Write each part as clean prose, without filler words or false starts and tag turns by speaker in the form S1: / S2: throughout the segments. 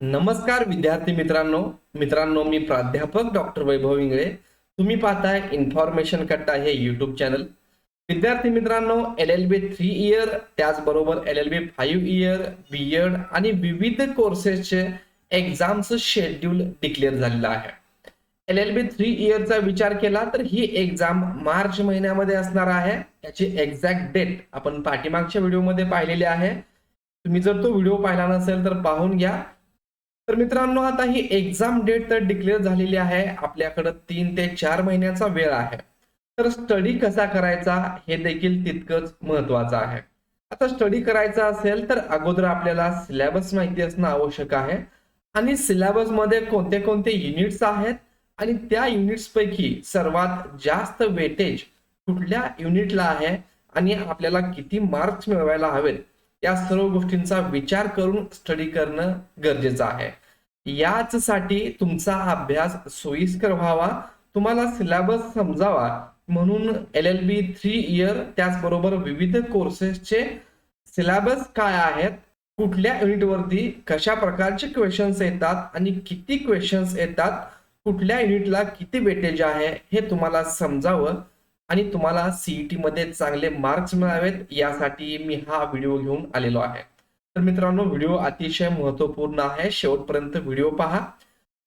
S1: नमस्कार विद्यार्थी मित्रांनो मी प्राध्यापक डॉक्टर वैभव इंगळे. तुम्ही पाहताय इन्फॉर्मेशन कट्टा हे यूट्यूब चॅनल. विद्यार्थी मित्रांनो, LLB 3 इयर त्याचबरोबर LLB 5 इयर बीएड आणि विविध कोर्सेसचे एक्झामचं शेड्यूल डिक्लेअर झालेलं आहे. LLB 3 इयरचा विचार केला तर ही एक्झाम मार्च महिन्यामध्ये असणार आहे. याची एक्झॅक्ट डेट आपण पाठीमागच्या व्हिडिओमध्ये पाहिलेली आहे. तुम्ही जर तो व्हिडिओ पाहिला नसेल तर पाहून घ्या. तर मित्रांनो, आता ही एक्झाम डेट तर डिक्लेअर झालेली आहे. आपल्याकडे 3 ते 4 महिन्याचा वेळ आहे. तर स्टडी कसा करायचा हे देखील तितकंच महत्वाचं आहे. आता स्टडी करायचा असेल तर अगोदर आपल्याला सिलेबस माहिती असणं आवश्यक आहे आणि सिलेबस मध्ये कोणते कोणते युनिट्स आहेत आणि त्या युनिट्स पैकी सर्वात जास्त वेटेज कुठल्या युनिटला आहे आणि आपल्याला किती मार्क्स मिळवायला हवेत या सर्व गोष्टींचा विचार करून स्टडी करणं गरजेचं आहे. याच साठी तुमचा अभ्यास सोयीस्कर व्हावा, तुम्हाला सिलेबस समजावा म्हणून LLB 3 इयर त्याचबरोबर विविध कोर्सेसचे सिलेबस काय आहेत, कुठल्या युनिटवरती कशा प्रकारचे क्वेश्चन्स येतात आणि किती क्वेश्चन्स येतात, कुठल्या युनिटला किती वेटेज आहे हे तुम्हाला समजावं आणि तुम्हाला सीईटी मध्ये चांगले मार्क्स मिळावेत यासाठी मी हा व्हिडिओ घेऊन आलेलो आहे. तर मित्रांनो, व्हिडिओ अतिशय महत्त्वपूर्ण आहे, शेवटपर्यंत व्हिडिओ पहा.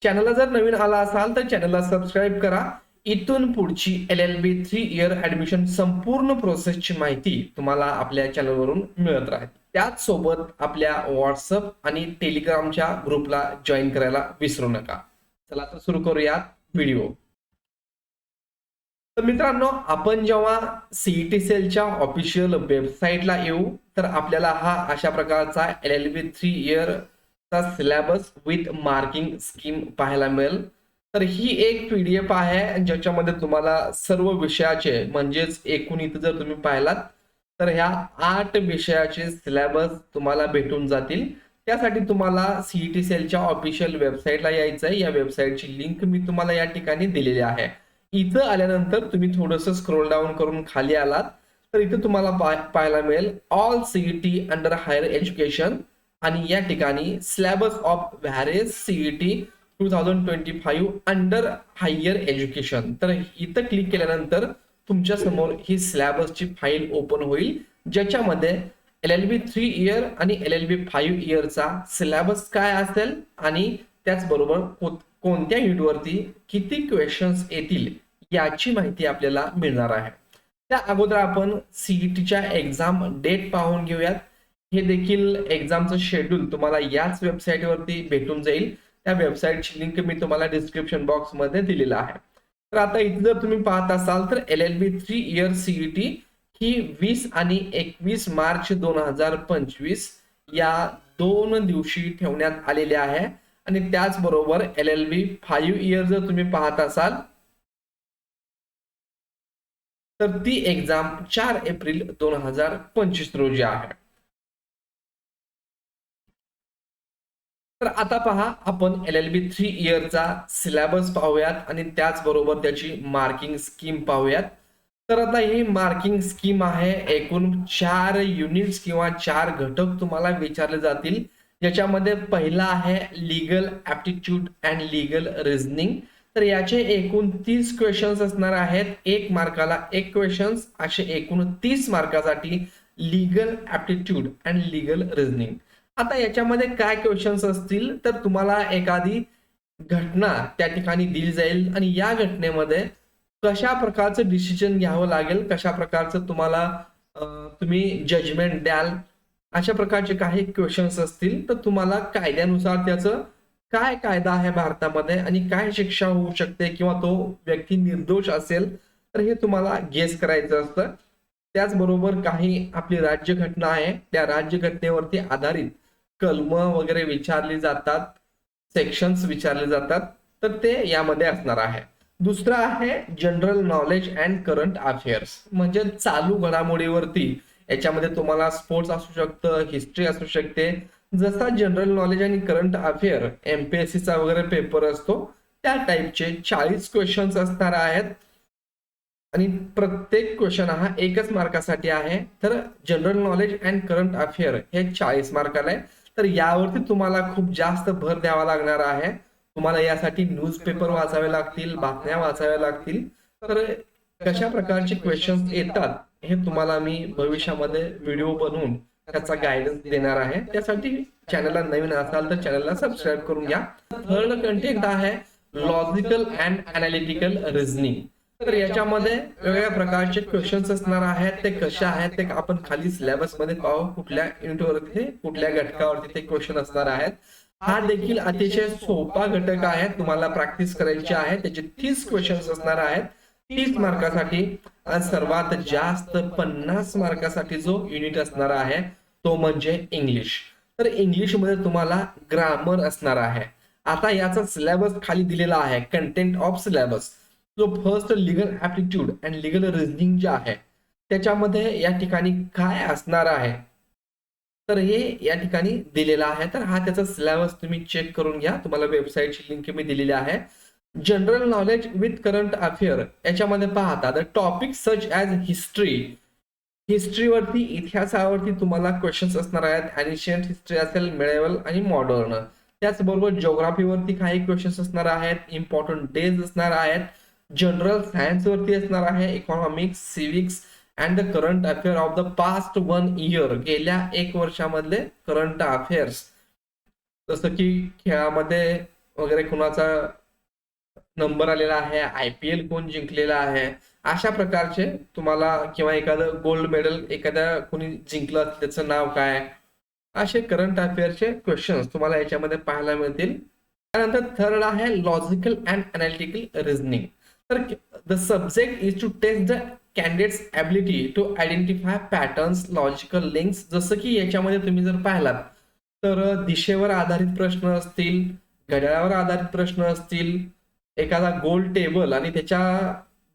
S1: चॅनलला जर नवीन आला असाल तर चॅनलला सबस्क्राईब करा. इथून पुढची LLB 3 इयर ऍडमिशन संपूर्ण प्रोसेसची माहिती तुम्हाला आपल्या चॅनलवरून मिळत राहते. त्याच सोबत आपल्या व्हॉट्सअप आणि टेलिग्रामच्या ग्रुपला जॉईन करायला विसरू नका. चला तर सुरू करूयात व्हिडिओ. तर मित्रांनो, आपण जेव्हा सीईटी सेलच्या ऑफिशियल वेबसाईटला येऊ तर आपल्याला हा अशा प्रकारचा LLB 3 इयर चा सिलेबस विथ मार्किंग स्कीम पाहायला मिळेल. तर ही एक PDF आहे ज्याच्यामध्ये तुम्हाला सर्व विषयाचे म्हणजेच एकूण इथं जर तुम्ही पाहिलात तर ह्या 8 विषयाचे सिलेबस तुम्हाला भेटून जातील. त्यासाठी तुम्हाला सीईटी सेलच्या ऑफिशियल वेबसाईटला यायचं आहे. या वेबसाईटची लिंक मी तुम्हाला या ठिकाणी दिलेली आहे. इथं आल्यानंतर तुम्ही थोडंसं स्क्रोल डाऊन करून खाली आलात तर इथं तुम्हाला पाहायला मिळेल all CET under higher education आणि या ठिकाणी syllabus of various CET 2025 under higher education. तर इथं क्लिक केल्यानंतर तुमच्या समोर ही सिलेबसची फाईल ओपन होईल ज्याच्यामध्ये LLB 3 इयर आणि LLB 5 इयरचा सिलेबस काय असेल आणि त्याचबरोबर कोणत्या युनिटवरती किती क्वेश्चन्स येतील याची माहिती आपल्याला मिळणार आहे. त्या अगोदर आपण सीईटीच्या एक्झाम डेट पाहून घेऊयात. हे देखील एक्झामचं शेड्यूल तुम्हाला याच वेबसाईटवरती भेटून जाईल. त्या वेबसाईटची लिंक मी तुम्हाला डिस्क्रिप्शन बॉक्स मध्ये दिलेला आहे. तर आता इथे जर तुम्ही पाहत असाल तर LLB 3 इयर सीईटी ही 20 आणि 21 मार्च 2025 या 2 दिवशी ठेवण्यात आलेली आहे आणि त्याचबरोबर LLB 5 इयर जर तुम्ही पाहत असाल तर ती एक्झाम 4 एप्रिल 2025 रोजी आहे. तर आता पहा, आपण LLB 3 इयरचा सिलेबस पाहूयात आणि त्याचबरोबर त्याची मार्किंग स्कीम पाहूयात. तर आता ही मार्किंग स्कीम आहे. एकूण 4 युनिट्स किंवा 4 घटक तुम्हाला विचारले जातील, ज्याच्यामध्ये पहिला आहे legal aptitude and legal reasoning. तर याचे एकूण 30 क्वेश्चन्स असणार आहेत. 1 मार्काला 1 क्वेश्चन्स, असे एकूण 30 मार्कासाठी legal aptitude and legal reasoning. आता याच्यामध्ये काय क्वेश्चन्स असतील तर तुम्हाला एखादी घटना त्या ठिकाणी दिली जाईल आणि या घटनेमध्ये कशा प्रकारचं डिसिजन घ्यावं लागेल, कशा प्रकारचं तुम्ही जजमेंट द्याल, अशा प्रकारचे काही क्वेश्चन्स असतील. तर तुम्हाला कायद्यानुसार त्याचं काय कायदा आहे भारतामध्ये आणि काय शिक्षा होऊ शकते किंवा तो व्यक्ती निर्दोष असेल तर हे तुम्हाला गेस करायचं असतं. त्याचबरोबर काही आपली राज्यघटना आहे, त्या राज्यघटनेवरती आधारित कलम वगैरे विचारली जातात, सेक्शन्स विचारले जातात, तर ते यामध्ये असणार आहे. दुसरा आहे general knowledge and current affairs, म्हणजे चालू घडामोडीवरती. याच्यामध्ये तुम्हाला स्पोर्ट्स असू शकतं, हिस्ट्री असू शकते. जसा जनरल नॉलेज आणि करंट अफेअर MPSC चा वगैरे पेपर असतो त्या टाईपचे 40 क्वेश्चन्स असणार आहेत आणि प्रत्येक क्वेश्चन हा 1च मार्कासाठी आहे. तर general knowledge and current affair हे 40 मार्काला आहे. तर यावरती तुम्हाला खूप जास्त भर द्यावा लागणार आहे. तुम्हाला यासाठी न्यूजपेपर वाचावे लागतील, बातम्या वाचाव्या लागतील. तर कशा प्रकारचे क्वेश्चन्स येतात हे तुम्हाला मी भविष्यामध्ये व्हिडिओ बनवून त्याचा गायडन्स देणार आहे. त्यासाठी चॅनलला नवीन असाल तर चॅनलला सबस्क्राईब करून घ्या. थर्ड कंटेंट आहे लॉजिकल अँड अनालिटिकल रिझनिंग. तर याच्यामध्ये वेगवेगळ्या प्रकारचे क्वेश्चन्स असणार आहेत. ते कसे आहेत ते आपण खाली सिलेबस मध्ये पाहू, कुठल्या युनिटवरती कुठल्या घटकावरती ते क्वेश्चन असणार आहेत. हा देखील अतिशय सोपा घटक आहे, तुम्हाला प्रॅक्टिस करायची आहे. त्याचे 30 क्वेश्चन्स असणार आहेत 30 मार्कासाठी. आणि सर्वात जास्त 50 मार्कासाठी जो युनिट असणार आहे तो म्हणजे इंग्लिश. तर इंग्लिश मध्ये तुम्हाला ग्रामर असणार आहे. आता याचा सिलेबस खाली दिलेला आहे, कंटेंट ऑफ सिलेबस. जो first legal aptitude and legal reasoning जे आहे त्याच्यामध्ये या ठिकाणी काय असणार आहे तर हे या ठिकाणी दिलेलं आहे. तर हा त्याचा सिलेबस तुम्ही चेक करून घ्या, तुम्हाला वेबसाईटची लिंक मी दिलेली आहे. General knowledge with current affair याच्यामध्ये पाहता the topic such as history. हिस्ट्रीवरती इतिहासावरती तुम्हाला क्वेश्चन्स असणार आहेत. एन्शियंट हिस्ट्री असेल, मिडेवल आणि मॉडर्न. त्याचबरोबर जिओग्राफीवरती काही क्वेश्चन्स असणार आहेत. इम्पॉर्टंट डेज असणार आहेत. जनरल सायन्स वरती असणार आहे. Economics, civics and the current affair of the past 1 year. गेल्या 1 वर्षामधले करंट अफेअर्स, जसं की खेळामध्ये वगैरे कुणाचा नंबर आलेला आहे, IPL कोण जिंकलेला आहे, अशा प्रकारचे तुम्हाला, किंवा एखादं गोल्ड मेडल एखाद्या कोणी जिंकलं त्याचं नाव काय, असे करंट अफेअरचे क्वेश्चन्स तुम्हाला याच्यामध्ये पाहायला मिळतील. त्यानंतर थर्ड आहे लॉजिकल अँड अनालिटिकल रिझनिंग. तर the subject is to test the candidates ability to identify patterns, logical links. जसं की याच्यामध्ये तुम्ही जर पाहिलात तर दिशेवर आधारित प्रश्न असतील, घड्याळावर आधारित प्रश्न असतील, एखादा गोल टेबल आणि त्याच्या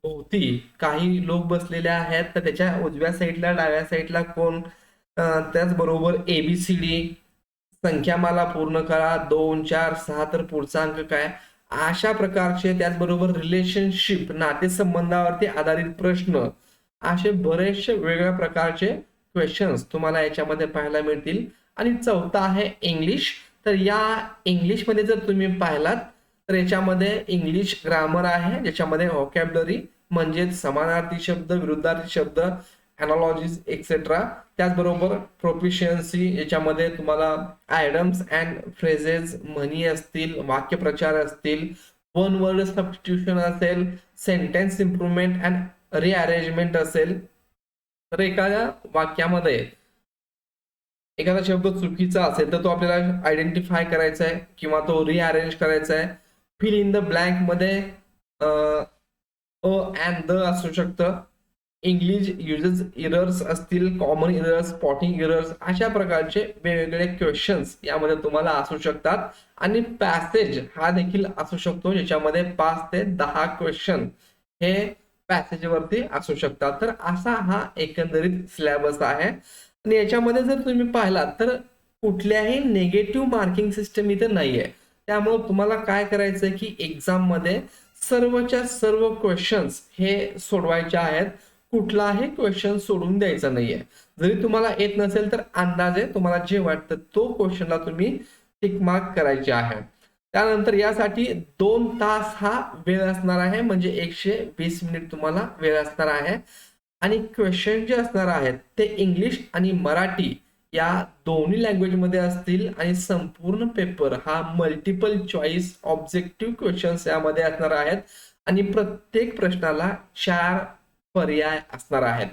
S1: भोवती काही लोक बसलेले आहेत तर त्याच्या उजव्या साईडला डाव्या साईडला कोण, त्याचबरोबर ABCD संख्यामाला पूर्ण करा, 2 4 6 तर पुढचा अंक काय, अशा प्रकारचे. त्याचबरोबर रिलेशनशिप, नातेसंबंधावरती आधारित प्रश्न, असे बरेचसे वेगवेगळ्या प्रकारचे क्वेश्चन्स तुम्हाला याच्यामध्ये पाहायला मिळतील. आणि चौथा आहे इंग्लिश. तर या इंग्लिश मध्ये जर तुम्ही पाहिलात तर याच्यामध्ये इंग्लिश ग्रामर आहे, ज्याच्यामध्ये व्होकॅब्युलरी म्हणजेच समानार्थी शब्द, विरुद्धार्थी शब्द, अनालॉजीज एक्सेट्रा. त्याचबरोबर प्रोफिशियन्सी, याच्यामध्ये तुम्हाला आयडम्स अँड फ्रेजेस, म्हणी असतील, वाक्यप्रचार असतील, वन वर्ड सबस्टिट्यूशन असेल, सेंटेन्स इम्प्रुव्हमेंट अँड रिअरेंजमेंट असेल. तर एखाद्या वाक्यामध्ये एखादा शब्द चुकीचा असेल तर तो आपल्याला आयडेंटिफाय करायचा आहे किंवा तो रिअरेंज करायचा आहे. फिल इन द ब्लँक मध्ये अ अँड द असू शकतं. इंग्लिश युजेस इरर्स असतील, कॉमन इरर्स, स्पॉटिंग इरर्स, अशा प्रकारचे वेगवेगळे क्वेश्चन्स यामध्ये तुम्हाला असू शकतात. आणि पॅसेज हा देखील असू शकतो, ज्याच्यामध्ये 5 ते 10 क्वेश्चन हे पॅसेज वरती असू शकतात. तर असा हा एकंदरीत सिलेबस आहे. आणि याच्यामध्ये जर तुम्ही पाहिलात तर कुठल्याही नेगेटिव्ह मार्किंग सिस्टम इथं नाहीये. त्यामुळे तुम्हाला काय करायचंय की एक्झाम मध्ये सर्वच्या सर्व क्वेश्चन्स हे सोडवायचे आहेत. कुठलाही क्वेश्चन सोडून द्यायचा नाहीये. जरी तुम्हाला येत नसेल तर अंदाजे तुम्हाला जे वाटतं तो क्वेश्चनला तुम्ही टिक मार्क करायचे आहे. त्यानंतर यासाठी 2 तास हा वेळ असणार आहे, म्हणजे 120 मिनिट तुम्हाला वेळ असणार आहे. आणि क्वेश्चन जे असणार आहेत ते इंग्लिश आणि मराठी या दोन्ही लँग्वेज मध्ये असतील. आणि संपूर्ण पेपर हा मल्टिपल चॉईस ऑब्जेक्टिव्ह क्वेश्चन्स यामध्ये असणार आहेत. आणि प्रत्येक प्रश्नाला 4 पर्याय असणार आहेत.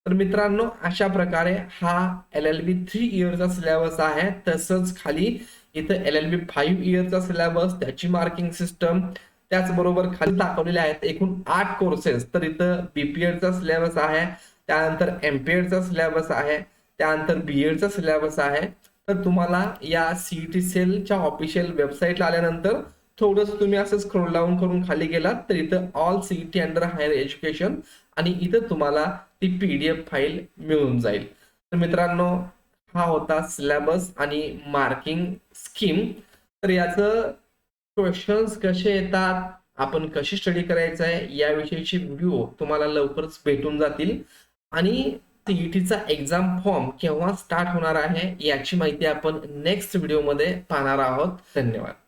S1: तर मित्रांनो, अशा प्रकारे हा LLB 3 इयरचा सिलेबस आहे. तसंच खाली इथं LLB 5 इयरचा सिलेबस, त्याची मार्किंग सिस्टम, त्याचबरोबर खाली दाखवलेले आहेत एकूण 8 कोर्सेस. तर इथं BPEdचा सिलेबस आहे, त्यानंतर MPEdचा सिलेबस आहे, त्यानंतर BEdचा सिलेबस आहे. तर तुम्हाला या CET सेलच्या ऑफिशियल वेबसाईटला आल्यानंतर थोडंसं तुम्ही असं स्क्रोल डाऊन करून खाली गेलात तर इथं all CET under higher education आणि इथं तुम्हाला ती PDF फाईल मिळून जाईल. तर मित्रांनो, हा होता सिलेबस आणि मार्किंग स्कीम. तर याचं क्वेश्चन्स कसे येतात, आपण कशी स्टडी करायचं आहे याविषयीची व्हिडिओ तुम्हाला लवकरच भेटून जातील. आणि सीईटीचा एक्झाम फॉर्म केव्हा स्टार्ट होणार आहे याची माहिती आपण नेक्स्ट व्हिडिओमध्ये पाहणार आहोत. धन्यवाद.